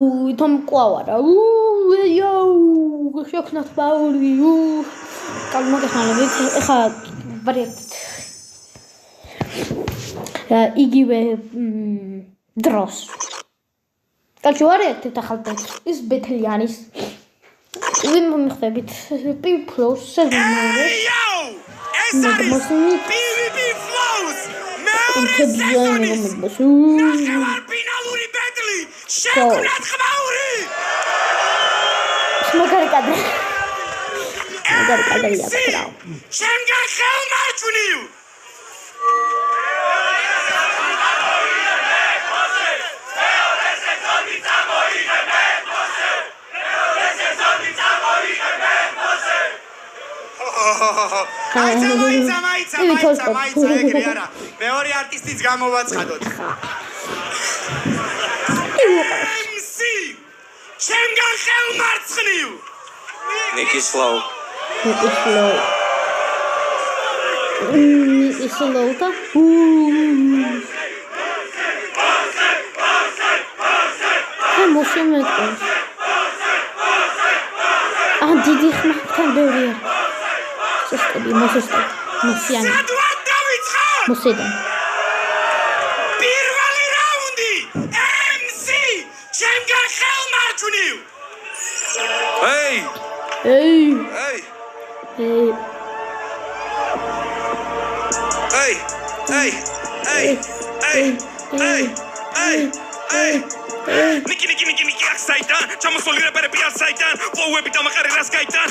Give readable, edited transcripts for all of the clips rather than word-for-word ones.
თომ ყვავარა შექმნათ ბაური კალმოგეხანებით ეხა ვარიაქტით იგივე დროს კალჩი ვარიაქტით ახალ ის ბეთლიანის ვინ მომიხდებით პიფლოს სეზონური ეს არის PvP flows ფინალური ბეტლი შექმნათ ხმაური მაგარი კადრია შემგან ხელმარჯვნივ მაიცა ეგრე არა მეორე არტისტიც გამოვაცხადოთ MC შემგან ხელმარცხნივ Nicky Slow და მოსიმეთქოს დიდი ხმთან ბევრია მოსიანი მოსედან პირველი რაუნდი MC ჩემგან ხელმარჯვნივ Hey Niki Aksaitan, ჩამოსული რეპერები არსაიდან, ფლოუები დამაყარე რას გაიტან,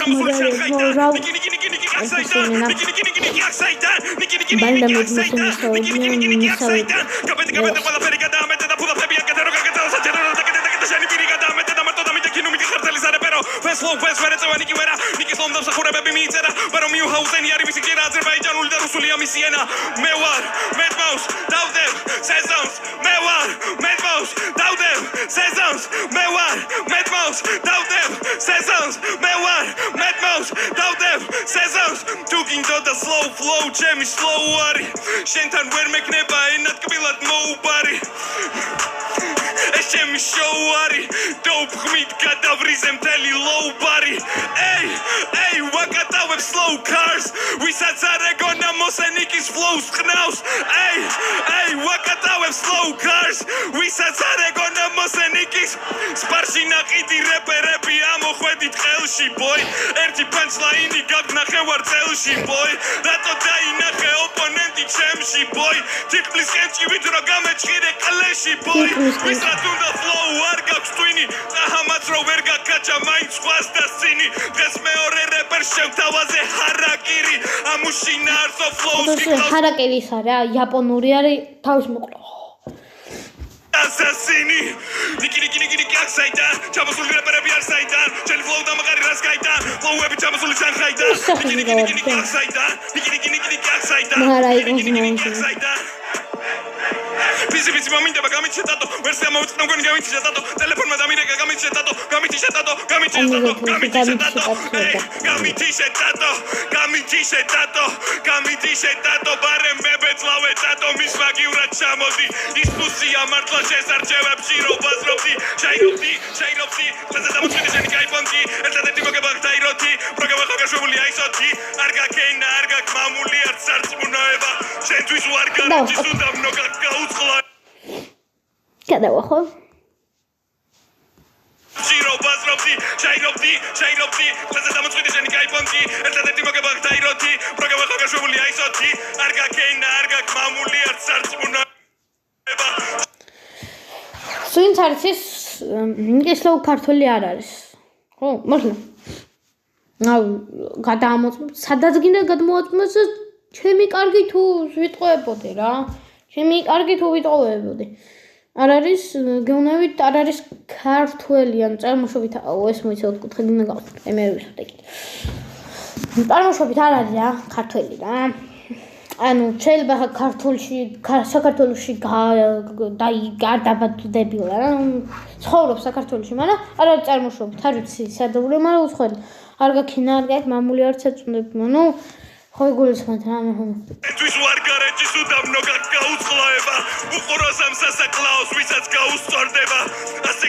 ჩამოსული შანხაიდან, Niki Aksaitan, Niki Aksaitan, Niki Aksaitan, კაპეტი ყველაფერი გადაამეტე და ფულაფები აკეთე როგორ გეტაოსა ჯერა შენი პირი გადაამეტე და მარტო დამიტე კინუმიტი ხარტელი სარეპერო ფესლო ვერეწევა Niki ვერა Niki სლომ დამსახურებები მიიწერა ბარო მიუჰაუზენი არის მისი ჭირა აზერბაიჯანული და რუსული ამისი ენა მე ვარ Madmouse დავდებ სეზონს მე ვარ Madmouse დავდებ სეზონს მე ვარ Madmouse დავდებ სეზონს მე ვარ Madmouse დავდებ სეზონს თუ გინდო და slow flow ჩემი slow არის შენთან ვერ მეკნება ენა თკბილად მოუბარი ეს ჩემი show არის dope ხმით გადავრიზე მთელი low bari ey ვაკატავებ slow cars ვისაც არ ეგონა მოსენიკის flows ხნავს ey ვაკატავებ slow cars ვისაც არ ეგონა მოსენიკის სპარში ნაყიდი რეპერები ამოხვედით ყელში boy ერთი punchline-ი გაგნახე ვარ წელში boy რატო დაინახე ოპონენტი ჩემში boy თითქმის კენჭი ვიდრო გამეჭირე კლეში boy ვისაც უნდა flow არ გაქვს twini წაჰამაც რო ვერ გაკაჭა მაინც ხვას და სინი დღეს მეორე რეპერ შევთავაზე ჰარაკირი ამუშინა არსო flows ჰარაკირი ის არა იაპონური არის თავის მოყრა Assassini Niki Aksaitan ჩამოსული რეპერები არსაიდან ჩემი flow დამაყარი რას გაიტან flowები ჩამოსული შანხაიდან Niki Aksaitan Niki Aksaitan Bizi momente bagamici tato versiamo non con gamici tato telefono da mire gamici tato gamici tato barem bebe tlave tato mis magiura chamodi diskussia martla შესარჩევებ ჟირობას რობდი ჩაირობდი ლაზადამოც მიდეჟენი кайფონდი ერთადერთი მოგება დაიროთი პროგრამა ხაგაშვებული აისოთი არ გაკეინა არ გაკმამული არც არწმუნოება შენთვის ვარ გარჩი სუდამნო გაუწყლა გადავახო ჟირობას რობდი ჩაირობდი ლაზადამოც მიდეჟენი кайფონდი ერთადერთი მოგება დაიროთი პროგრამა ხაგაშვებული აისოთი არ გაკეინა არ გაკმამული არც არწმუნოება სვინც არის ეს ნიკესლო ქართული არ არის ხო მოხლა სადაც გინდა გადმოაწმოს ჩემი კარგი თუ ვიტყოებოდი რა ჩემი კარგი თუ ვიტყოებოდი არ არის გეუნებით არ არის ქართველი ან წარმოშობით ეს მოიცა ოთხკუთხე გინდა გავხსნით მე ვიხდი წარმოშობით არ არის რა ქართველი რა ანუ შეიძლება საქართველოში გადაბადდებილა რა ცხოვრობს საქართველოში მაგრამ არ არის წარმოშობით არ ვიცი სადაურე მაგრამ უცხოელი არ გაქინა არ გაქვს მამული არც ეწუნები ნუ ხო იგულისხმეთ რა მე თვის ვარ გარეთში სუდამნო გაუწყლოება უყუროს ამ სასაკლაოს ვისაც გაუსწორდება ასე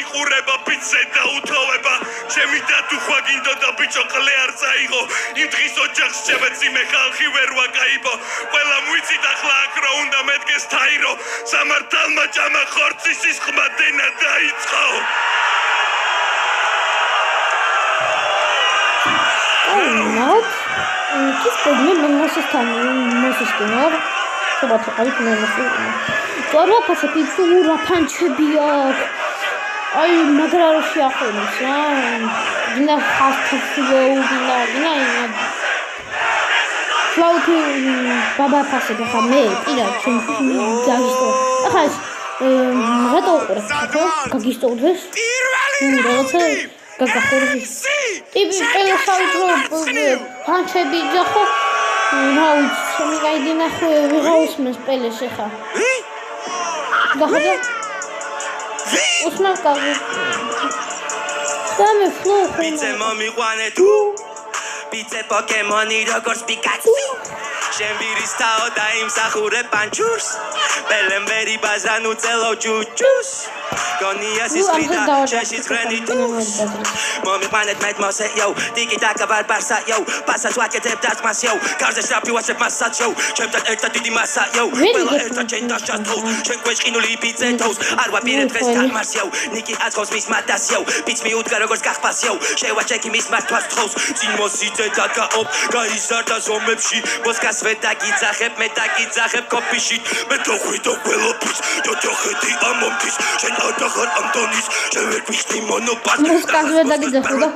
მიყურება ბიჭზე და უთოვება ჩემი დათუხვა გინდოდა ბიჭო ყლე არ წაიღო იმ დღის ოჯახს შევეცი მე ხალხი ვერ ვაკაიბო ყველა მუიცით ახლა აქ რო უნდა მედგეს თაირო სამართალმა ჭამა ხორცის ის ხმა დენა დაიწყო Мен мосистан, мосистан. Собач, али мен мосистан. Тора пасати сура панчебиак. Ай, магрaro შეახონებს რა. გინდა ხასთფულო, გინდა. ფლაუთი ბაბა ფასები ხა მე პირად ჩემი გაგისტო. ახლა რატო უყურებ ხო? გაგისტოდეს? რაღაცა გაგახურებს. ტიპი პელოსაუდრო პანჩები ძახო. რა ვიცი, ჩემი გაიდი ნახე ვიღაუს მეს პელეს ხა. გახდა? უსმენ კავი. დამე ფლო. Pizza მომიყვანე თუ Pizza Pokemon-ი როგორც Pikachu შენვირის თაო და იმსახურე პანჩურს პელემ ვერი ბაზრან უწელო ჯუჯუს გონია სისხლიდა შეში ცხრენი თუს მომიყვანეთ მეტ მოსე იო ტიკი ტაკა ბარბარსა იო პასას ვაკეთებ დაწმას იო გარზე შრაფი ვასებ მასაც იო ჩემთან ერთად დიდი მასა იო ყველა ერთად ჩემ დაშათოს შენ გვეშყინული პიცეთოს არ ვაპირე დღეს თამარს იო ნიკი აწყობს მის მატას იო პიც მიუდგა როგორც გახფას იო შევაჩეკი მის მართვას თხოვს წინ მოსიძე და გაობ გაიზარდა ზომებში მოსკას ვეტაკიძახებ მე დაკიძახებ კოფიში მე თოხვიდო ყველაფერს ჯოჯოხეთი ამომდის შენ ადახარ ამდონის შენ ვერ ვიხდი მონოპატ მოსკას ვეტაკიძახებ და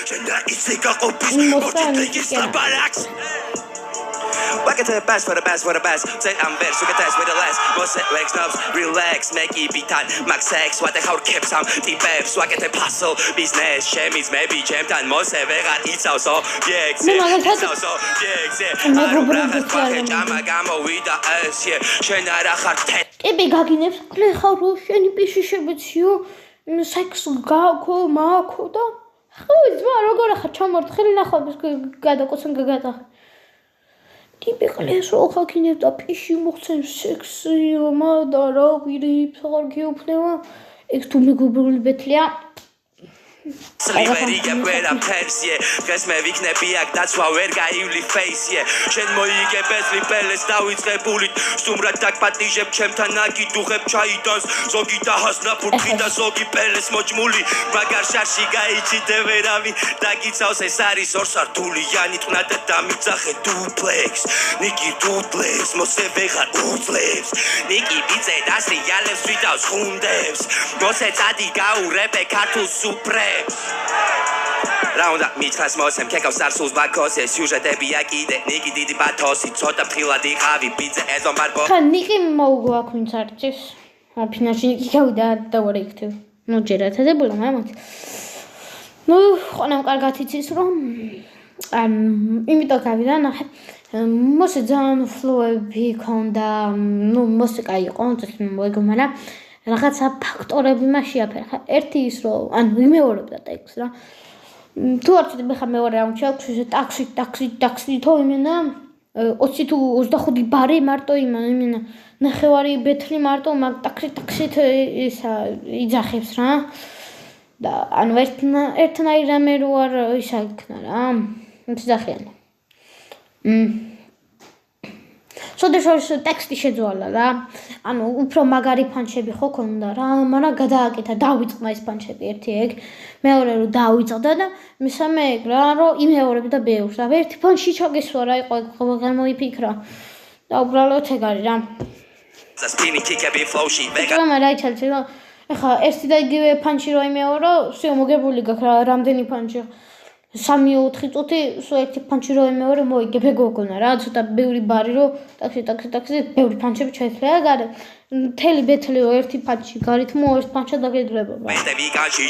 შენ და ისე გაყოფის მოჭიდე საბარაკს Look at the best for the best for the best. Say I'm best, look at this with the last. Most legs knobs, relax, make it be time. Max sex, what the hell keeps some deep babes. Look at the puzzle, business, chemis, maybe champ time. Most ever it's also, yeah, it's also, yeah, I don't have a pocket, I'm with the ass, yeah. Shenara heart. ტიპი გაგინებს ყლე ხარ რო შენი პიში შებეციო სექს გაქო მაქო და ხო ზვა როგორ ხარ ჩამორთხილი ნახავს გადაკოცენ გაგატა ტიპი ყლეს რო ხაკინებ და პიში მოხცენ სექსი მადა რა ვირიფ აღარ გეუფნება ეგ თუ მეგობრული ბეთლია Sliverige vera persie Დღეს მე ვიქნები აქ დაცვა ვერ გაივლი ფეისიე შენ მოიგებ ეზლი პელეს დავიწყებულით სტუმრად დაგპატიჟებ ჩემთან აგიდუღებ ჩაიდანს ზოგი დაჰასნა ფურთხი და ზოგი პელეს მოჭმული მაგარ შარში გაიჭიდე ვერავი დაგიცავს ეს არის ორსართულიანი ტყნა და დამიძახე დუპლექს ნიკი დუპლექს მოსე ვეღარ უძლებს ნიკი ბიძე დასრიალებს ვიდავს ხუნდებს მოსე წადი გაურებე ქართულ სუპრე Raunda mitras mosem kekos arsus bakose სიუჟეტები აკიდე ნიკი დიდი ბათოსი ცოტა ფრთხილად იყავი ბიძე ეზომ ბარბო ხა ნიკი მოუგო აქ ვინც არჩეს აფინაში ნიკი გავიდა და ვარიქთე ნუ ჯერათადებულა მამაც ნუ ხონამ კარგად იცის რომ ან იმიტომ გავიდა ნახე მოსე ძალიან ფლოები ქონდა ნუ მოსე კაი იყო მოიგო მაგრამ რაღაცა ფაქტორები მასში აფერხა ერთი ის რომ ან ვიმეორებდა ტექსტს რა თუ არ ცდები ხა მეორე ამჩევ ტაქსი თო იმენა 20 თუ 25 ბარი მარტო იმენა ნახევარი ბეთლი მარტო მაგ ტაქსით ისა იძახებს რა და ანუ ერთნაირი რამე რო არ ისა იქნა რა მძახიან სოდეშორის ტექსტი შეძვალა რა ანუ უფრო მაგარი ფანჩები ხო ქონდა რა მაგრამ გადააკეთა დავიწყდა ეს ფანჩები ერთი ეგ მეორე რომ დავიწყდა და მესამე ეგ რა რომ იმეორებდა ბევრს რა ერთი ფანში ჩაგესვა რა იყო ეგ მოიფიქრა და უბრალოდ ეგ არის რა სპინი კიკები ფლოუში ვეგა მაგრამ რაიცალცი რა ეხა ერთი და იგივე ფანჩი რო იმეორო всё მოგებული გაქვს რა რამდენი ფანჩი 3-4 წუთი სულ ერთი ფანჩი რო იმეორე მოიგებ ეგ გოგონა რა ცოტა ბევრი ბარი რო ტაქსი ბევრი ფანჩები ჩაეცლია გარე მთელი ბეთლიო ერთი ფანჩი გარით მოერთ ფანჩა დაგეძლებობა მე ვიგანში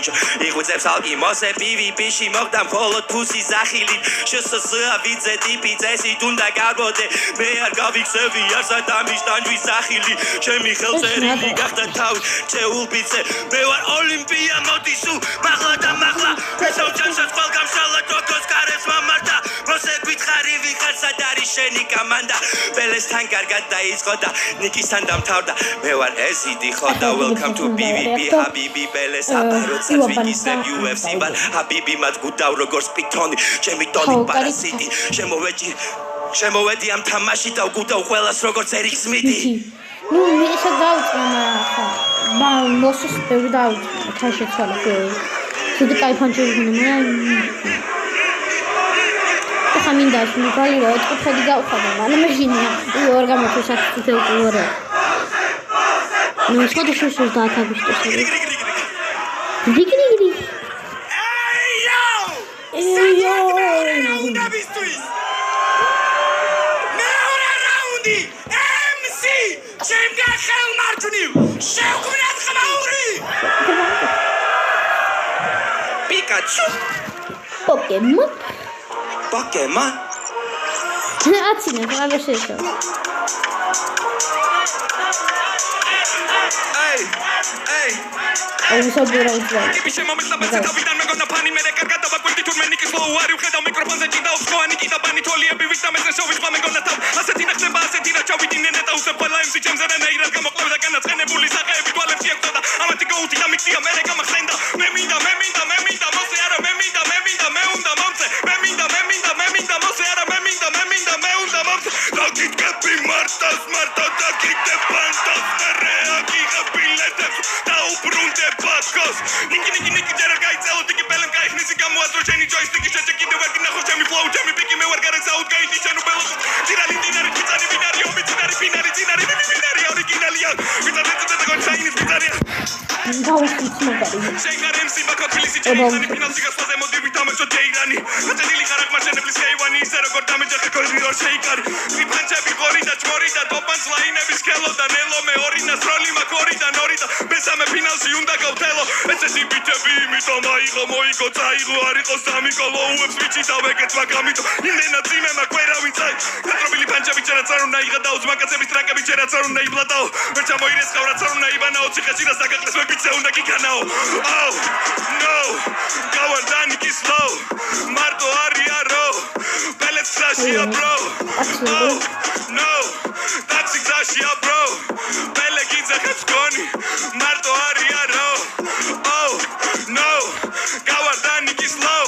იღუძებს ალკი მოსე პივი ბიში მოგდამ მხოლოდ ფუსი ზახილით შესსა ვიძე ტიპი წესი თუნდა გაბოდე მე არ გავიქცევი არსად ამის ტანჯვის სახილი ჩემი ხელწერილი გახდა თავი ჩეულ ბიძე მე ვარ ოლიმპია მოდისუ მაღლა და მაღლა ესო ჩემსაც ყველგან შალა თოქოს კარეს მამარდა მოსე გვითხარი ვიღარ სად არის შენი კომანდა ბელესთან კარგად დაიწყო და ნიკისთან დამთავრდა მე ვარ ეზიდი ხო და welcome to BVB ჰაბიბი ბელეს აბაროცა ვიგისებ UFC ბარ ჰაბიბი მათ გუდავ როგორც პითონი ჩემი ტონი პარასიტი შემოვედი ამ თამაში და ვგუდავ ყველას როგორც ერიკ სმითი ნუ ისე დავწნა ხა მოსის ბევრი დავწნა თან შეცვალა შედი кай ფანჩები მქონდა ხა მინდა მიგალი რა ეთქედი გავხადა მაგრამ მეშინია ორ გამოთო საკითხი უყურე ნუ შოდი შოშო დააკაბიშტო გიგიგიგი ეიო უნდაბისტვის მეორე რაუნდი MC ჩემგა ხელმარჯვნივ შევქმნათ ხმაური პიკაჩუ პოკემონ აცინე რა შეშო აუსაბერა უძალ Pisze moment na bezce Dawidan mego na pani Mereka gadała głębi turmeniki Slow uwarił Hedał mikrofon zacinał Skołani kita pani Toli ebi witamy ze show Wyszła mego na tam Asetina chleba Asetina ciawi Dinnie neta Usem pala MC Ciem zerene I ręka mokła Wydaka na cene Buli zache Ewidualem si jak doda Amanti go uti Amik ti Amereka machlenda Meminda Mose jara Meminda Meunda Monce Meminda Mose jara Meminda Meunda Monce Dagit kepi Martas Dagit te pantas Merea Giga biletes Da ubrunte Batkos Niki jara gai Zelo tiki belen gai Nisi gamu azro Cheni joystick Shete kinde werki Nacho Chemi flow Chemi piki me wargare Saud gai Di chenu belo Tirali dinari Kitsani binari Omi tinari Pinari Tinari Binari Originali Vitare Tete Gon Chinese Pizzaria Sheikar MC Bakot Filisi Cheirani Pinal Sigas Faze Modi Vitame Cho Cheirani Atenili Karak Mashene Plis Keiwani Zero Gordame Jake Corridor Sheikari Riplanchebi Gorida Chmorida Topans Laine Biskelo Danelo Me Orina Sroli Makorida Norida Besame Pinal Siunda Gautelo Esesi Bitebi Mito Maigo Moigo Taigo Ariko Samiko Loueps Vichita Veket Vagamito Indena Zime Maquera Vichai Katrobili Panchebi Cherazaru Naiga Dauz Makasebi Strakabi Cherazaru Naiblatao Vercha Moires Kaurazaru Naibanao Chikashira Sakakles Mepiceunda Kikanao Oh no Gawardani Kislow Marto Ariaro Pellet Sashia bro Oh no Toxic Sashia bro Pelle Ginza Kachkoni Marto Ariaro Oh no Gawardani Kislow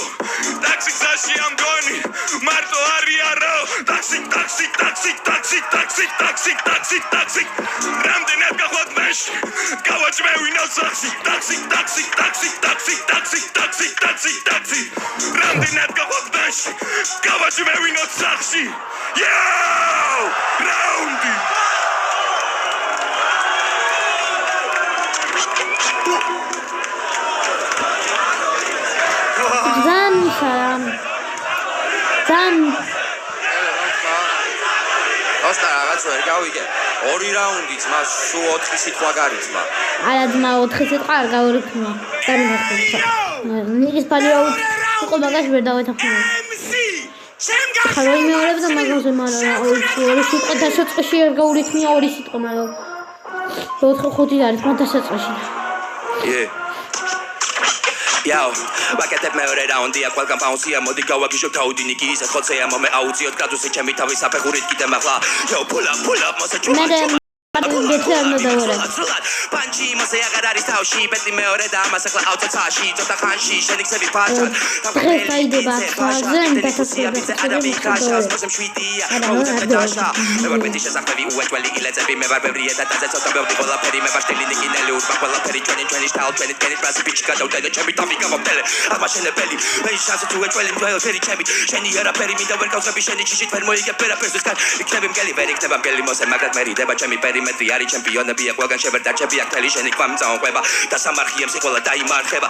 Toxic Sashia Mgoni Marto Ariaro Toxic Ramdenet Gahwat Mesh Gawachmewi no Toxic Ramdenet Gahwat Mesh Gawachmewi no Toxic Yo Roundy Zan Asta რაღაც ვერ გავიგე. 2 რაუნდიც მას სულ 4 სიტყვა გარიწმა. არა ძმა 4 სიტყვა არ გავარიქმა. დამახსოვრდა. ნიკის პალია უკვე მაგას ვერ დავეთახმები. ხა რო იმეორებ და მაგაზე მაგრამ 2 სიტყვა დასაწყისში არ გაურიქმია 2 სიტყვა მაგრამ 4-5 არის მაგ დასაწყისში. Yo, ვაკეთებ მეორე რაუნდია ყველგან პაუნსია მოდი გავაგიშო თავდი ნიკი ისე ხოცეა მომე აუძიოთ კადუსი ჩემი თავი საფეხურით კიდე მაღლა Yo, pull up მოსე მე გეცერნო დავარა პანჩი მოსე აღარ არის თავში პეტი მეორე და ამას ახლა აუცაცაში ცოტა ხანში შენი ქსები ფაჩად დაიდება ხაზენ დასასრულს ადამი ქაშას მოსემ შვიდია მოუწევ დაშა მე ვარ პეტი შესაძლები უეჭველი ილეცები მე ვარ ბევრი და დაზე ცოტა ბევრი ყველაფერი მე ვარ სტილი ნიკინელი ურბა ყველაფერი ჩვენი სტაილ ჩვენი პრასი ბიჩი გადავდე ჩემი თავი გამომტელე აღმაშენებელი მე შანსი თუ ეჭველი ყველაფერი ჩემი შენი არაფერი მინდა ვერ გავხები შენი ჩიში თვერ მოიგებ ვერაფერს ვისკან იქნები მგელი ვერ იქნება მგელი მოსე მაგრამ მე რიდება ჩემი პერიმეტრი არის ჩემპიონებია ყველგან შევერდაჩები აქ თელი შენი კვამ წაოყვება და სამარხიებს ყველა დაიმარხება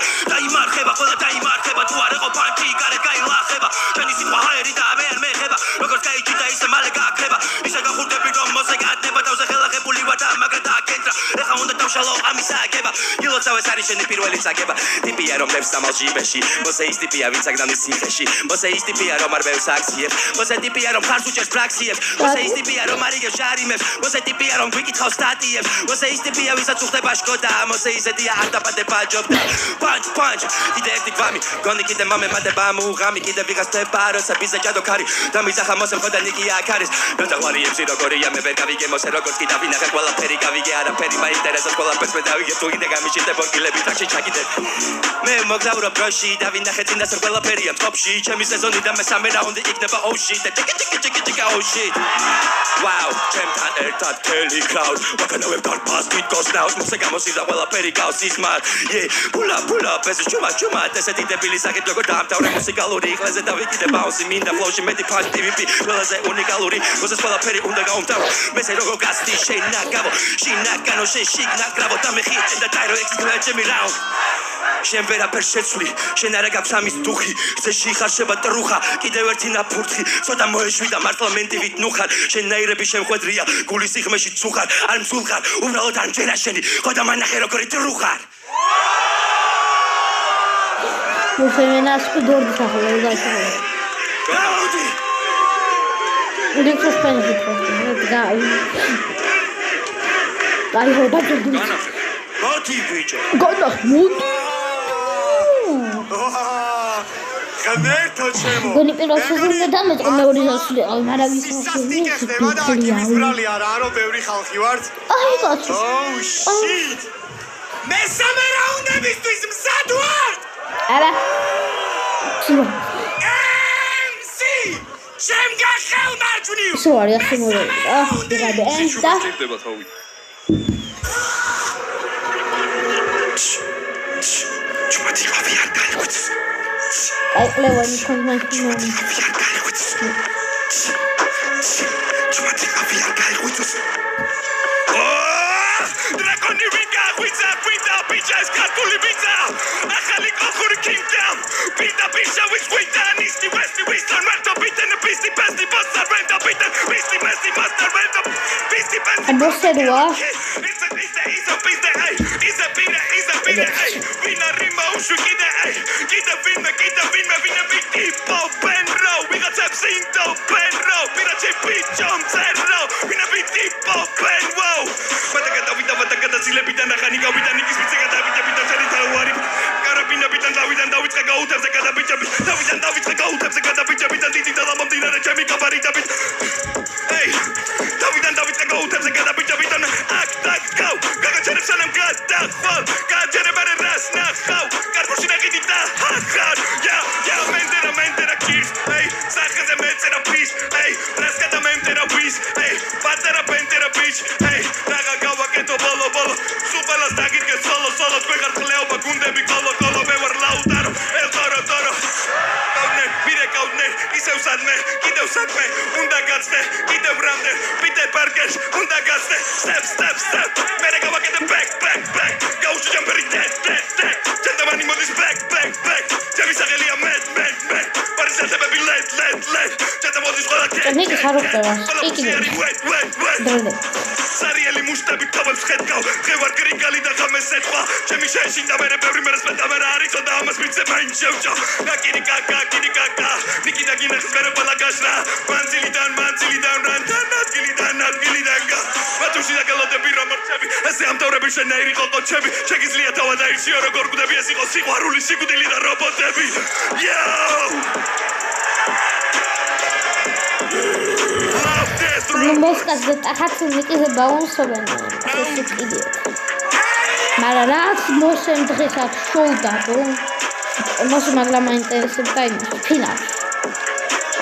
ყველა დაიმარხება თუ არ ეყო პანჩი გარეთ გაილახება ჩვენი სიტყვა ჰაერი და მე არ მეხება როგორც გაიჭიდა ისე მალე გააქრება ისე გახურდები რომ მოსე გადნება თავზე ხელახებული ვარ და მაგრამ დააკენტრა ეხა უნდა დავშალო ამის აგება ილოცავეს არის შენი პირველი წაგება ტიპია რომ დებს სამალჯიბეში მოსე ის ტიპია ვინც აგდამის სიხეში მოსე ის ტიპია რომ არ ბევრს აქციებს მოსე ტიპია რომ ხარს უჭერს პრაქსიებს მოსე ის ტიპია რომ არ იგებს ჟარიმებს მოსე ტიპია რომ მიკითხავს სტატიებს მოსე ის ტიპია ვისაც უხდება შკოდა მოსე ისეთია არ დაბადება ჯობდა punch კიდე ერთი გვამი გონი კიდე მომემატება მუღამი კიდე ვიღას ხდება როცა ბიზა ჯადოქარი და მიზახა მოსე ხოდა ნიკია აქ არის როცა ვარიებში როგორია მე ვერ გავიგე მოსე როგორც კიდე ვინახე ყველაფერი გავიგე არაფერი მაინტერესებს ყველაფერს მე დავიგე თუ კიდე გამიშიტე ბორგილები ტაქსი ჩაკიდე მე მოგზაურო ბროში და ვინახე წინასწარ ყველაფერია ტოპში ჩემი სეზონი და მესამე რაუნდი იქნება oh shit ჭიკა oh shit wow ჩემთან ერთად თელი crowd ვაკანავებ დარბას beat goes now მოსე გამოსიდა ყველაფერი გავს ისმარ pull up ეს ჩუმა ესეთი დებილი საკეთ როგორ დაამთავრე მუსიკალური იყლეზე და ვიკიდე ბაუნსი მინდა ფლოუში მეტი ფაშ TVP ყველაზე უნიკალური მოსეს ყველაფერი უნდა გაუმთავრო მესე როგორ გასტი შენაგავო შინაგანო შეშიგნა გრავო და მეხიჭე და დაირო ექსკლეჯ ჩემი რაუნდ შენ ვერაფერ შეცვლი შენ არა გაქვს ამის დუხი ზეში ხარშება ტრუხა კიდევ ერთი ნაფურთხი ცოტა მოეშვი და მართლა მენტივით ნუხარ შენნაირები შემხვედრია გულის სიღმეში ცუხარ არ მსულხარ უბრალოდ არ ჯერა შენი ხოდა მანახე როგორი ტრუხარ Musevena spudor saklı ulaşıyor. გაუდი Unik suspensi просто. Ay hoda durdu. მოდი ბიჭო Godah mudi. განერთო ჩემო Goni პირველ სეზონზე დამეწყო მეორე სეზონში, მაგრამ ის სასტიკე ხდება და აკიმის ბრალი არა არო ბევრი ხალხი ვართ Ay კაცო. oh shit მესამე რაუნდებისთვის მზად ვართ Არა. Სულ. MC ჩემ გახელმარჯვნივ Სულ არის ახლა მოდი. დგადე და ჭირდება თავი ჩუმათი ყავი არ დაიყვეთ აი ყლევანი კონმენტი ჩუმათი ყავი არ დაიყვეთ დრაკონი ვიკა ხვიცა ბიჭას კარტული ბიჭა ახალი კოხური kingdom ბიტა ბიჭა with withan ისტი ვესტი ვისტონ მარტო ბიტენ ბისტი ბესტი ბოსტარ ვენდო ბიტენ ბისტი მესტი მასტარ ვენდო ბისტი ბესტი ბოსერვა ვინა რიმა უშვი კიდე ვინმე ვინა ბიტი პოპენრო ვიღაცებს ინდო პენრო ვიღაცი ბიჭომ წერრო ვინა ბიტი პოპენ ვოუ ვატაკატა ცილებიდან ახანი გავიდან იკის ვიცე გადავიდებიდან შენი თავარი კარაბინებიდან დავიწყე გაუთებზე გადაბიჭები დავიწყე გაუთებზე გადაბიჭებიდან დიდი და ლამამდინარე ჩემი კაბარიტებით ეი დავიწყე გაუთებზე გადაბიჭებიდან აქ გაუ გაგაჩერებ სანამ გადახვალ გააჩერებ არა რას ნახავ კარბოში ნაგიდი და ახარ ია მენტერა კირს ეი სახეზე მეწერა ფის ეი რას გადამემტერა ვის ეი პატარა პენტერა ბიჭ ეი რაღა გავაკეთო ბოლო სუპელას დაგიდგე სოლო თქვენ ხლეობა გუნდები კოლო მე ვარ ლაუტარო ელ торо კავნე ისევ სადმე კიდევ საქმე უნდა გაცდე კიდევ რამდე პიტერ პარკერ უნდა გაცდე step მე გავაკეთე back გაუშვი ჯამპერი dead gentleman მოდის back ჩემი სახელია მე პარიზატები let ჯეთა მოდის ყველა ნიკი ხარობდება. იქ სარიელი მუშტები თავებს ხედავ ხევარ გრიგალი და ხამესეთვა ჩემი შეშინდა მე ბევრი მერეს მეტამერა არისო და ამას ვიცე მაინც შევჭა ნაკირი კაკა ნიკი და გინახს მე ყველა გაშრა მანძილიდან რანთან ადგილიდან მათუში და გალოდები რომ მორჩები ესე ამთავრები შენაირი ყოყოჩები შეგიძლია თავად აირჩიო როგორ გვდები ეს იყო სიყვარული სიკვდილი და რობოტები Moscas de taxi Niki de balançoven. Isso é idiota. Mas raz mosem dresa soldado. Mos magla mais interessante final.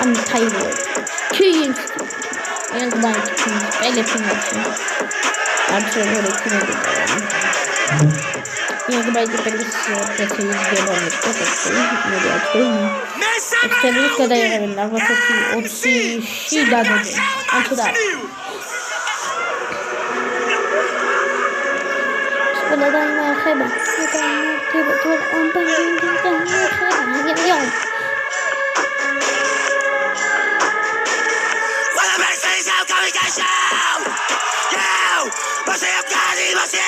Am taiwo. Kins. Young bike. Ele final. Absolutely final. Young bike película que se lleva el coche. Espero que haya llegado a otsi shidado. Antuda. Sebenarnya hebat. Tuan on banding hebat. Wala Mercedes ao communication você é o cara e você é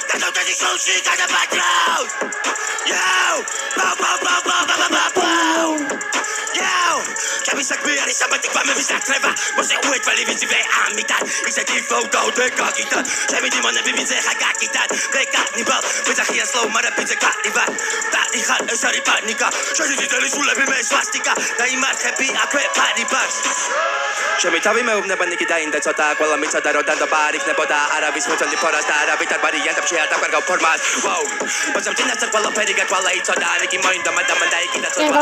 cada um tem sushi, cada patrão pau Yo, ჩემი საქმე არის საბათი გვამების აკრება მოსე უეჭველი ვიცი ვე ამიდან ისეთი ფოტო დეკაკიდან ჩემი დიმონები ვიცე ხაკაკიდან ვეკანიბალ ვეძახიან სლოუ მარა ფიძე კატივა დადიხარ ეს არის პანიკა შენი ძელი სულები მე სვასტიკა და იმარხები აქვე პარიბას ჩემი თავი მეუბნება ნიკი დაინდა ცოტა ყველა მიცოდა რომ დადობა არ იქნებოდა არავის მოწონი ფორას და არავითარ ვარიანტებში არ დაკარგავ ფორმას ვაუ ბოძამ წინასწარ ყველაფერი გაკვალა იცოდა ნიკი მოინდა მადამა და იქიდა ცოტა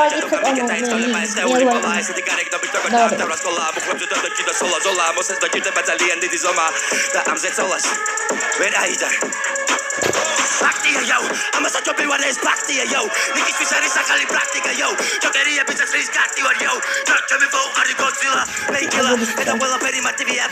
ესეთი გარეგნობით როგორ დავწერა სკოლა მოხლებზე დადაჭი და სოლა ზოლა მოსეს და ჭირდება ძალიან დიდი ზომა და ამზე ცოლას ვერ აიდარ ფაქტია იო ამასაც ჯობი ვარ ეს ფაქტია იო ნიკისთვის არის ახალი პრაქტიკა იო ჯოკერიები წესრის კარტი ვარ იო ჩემი ბოუ არის გოძილა მეიკილა და ყველაფერი მარტივია